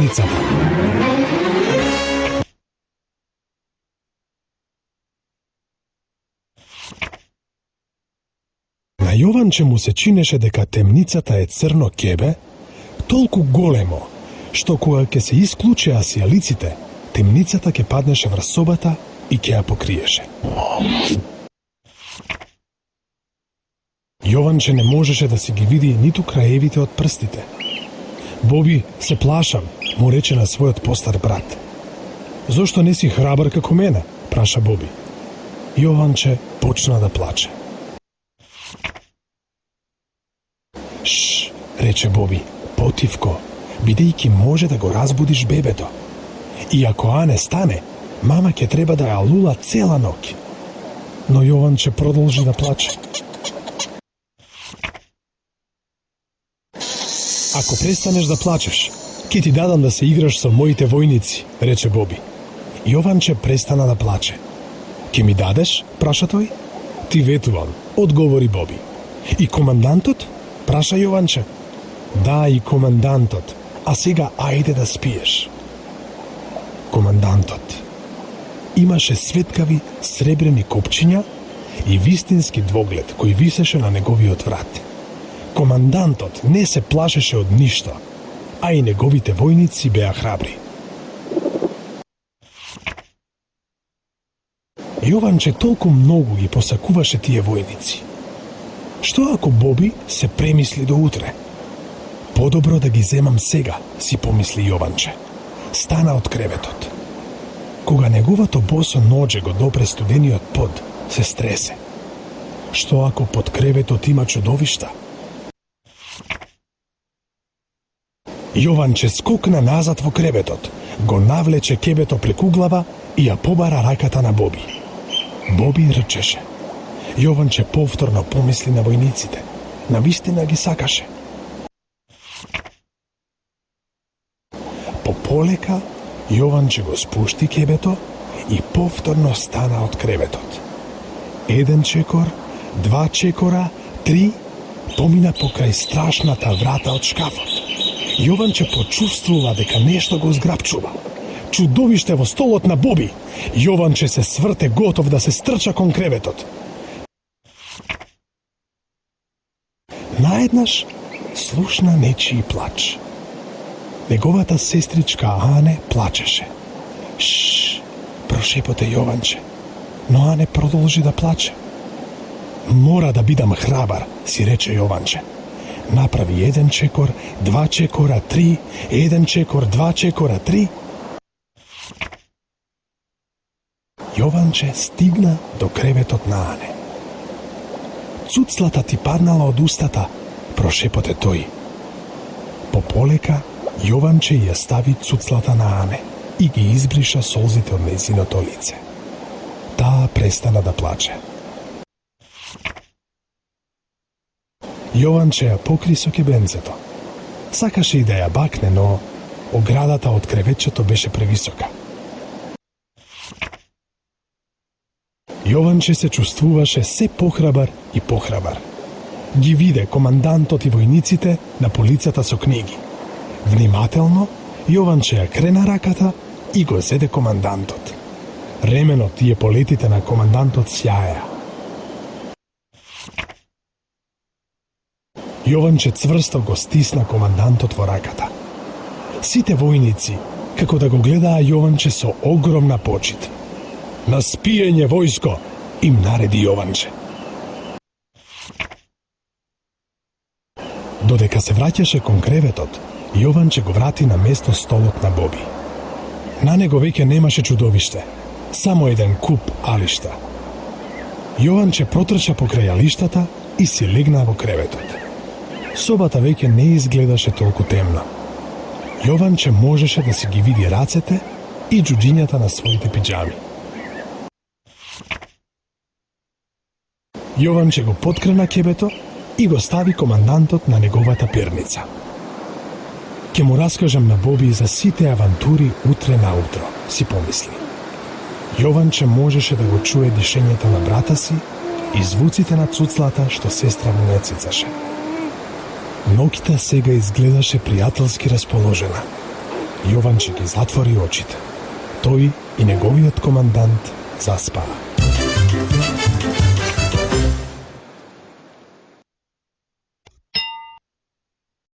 темницата. На Јованче му се чинеше дека темницата е црно ќебе, толку големо, што кога ќе се исклучеа сијалиците, темницата ќе паднеше врз собата и ќе ја покриеше. Јованче не можеше да си ги види ниту краевите од прстите. Боби, се плашам, му рече на својот постар брат. Зошто не си храбар како мене? Праша Боби. Јованче почна да плаче. Шш, рече Боби, потивко, бидејќи може да го разбудиш бебето. И ако Ане стане, мама ќе треба да ја лула цела ноќ. Но Јованче продолжи да плаче. Ако престанеш да плачеш, ќе ти дадам да се играш со моите војници, рече Боби. Јованче престана да плаче. Ке ми дадеш? Праша тој. Ти ветувам, одговори Боби. И командантот? Праша Јованче. Да, и командантот. А сега ајде да спиеш. Командантот имаше светкави сребрени копчиња и вистински двоглед кој висеше на неговиот врат. Командантот не се плашеше од ништо, а и неговите војници беа храбри. Јованче толку многу ги посакуваше тие војници. Што ако Боби се премисли до утре? Подобро да ги земам сега, си помисли Јованче. Стана од креветот. Кога неговото босо ноџе го допре студениот под, се стресе. Што ако под креветот има чудовишта? Јованче скокна назад во креветот, го навлече кебето преку глава и ја побара раката на Боби. Боби рчеше. Јованче повторно помисли на војниците. Навистина ги сакаше. Полека, Јованче го спушти кебето и повторно стана од креветот. 1 чекор, 2 чекора, 3, помина покрај страшната врата од шкафот. Јованче почувствува дека нешто го зграпчува. Чудовиште во столот на Боби. Јованче се сврте готов да се стрча кон креветот. Наеднаш слушна нечии плач. Неговата сестричка Ане плачеше. Шш, прошепоте Јованче, но Ане продолжи да плаче. Мора да бидам храбар, си рече Јованче. Направи 1 чекор, 2 чекора, 3, 1 чекор, 2 чекора, 3. Јованче стигна до креветот на Ане. Цуцлата ти паднала од устата, прошепоте тој. Пополека Јованче ја стави цуцлата на Ане и ги избриша солзите од нејзиното лице. Таа престана да плаче. Јованче ја покри со кебенцето. Сакаше и да ја бакне, но оградата од креветчето беше превисока. Јованче се чувствуваше се похрабар и похрабар. Ги виде командантот и војниците на полицата со книги. Внимателно, Јованче ја крена раката и го зеде командантот. Ременот и еполетите на командантот сјаеа. Јованче цврсто го стисна командантот во раката. Сите војници, како да го гледаа Јованче со огромна почит. На спиење, војско, им нареди Јованче. Додека се враќаше кон креветот, Јованче го врати на место столот на Боби. На него веќе немаше чудовиште, само еден куп алишта. Јованче протрча покрај алиштата и си легна во креветот. Собата веќе не изгледаше толку темна. Јованче можеше да си ги види рацете и џуџињата на своите пиџами. Јованче го поткрена кебето и го стави командантот на неговата перница. Ке му раскажам на Боби за сите авантури утре наутро, си помисли. Јованче можеше да го чуе дишењето на брата си и звуците на цуцлата што сестра му не цицаше. Ноќта сега изгледаше пријателски расположена. Јованче ги затвори очите. Тој и неговиот командант заспаа.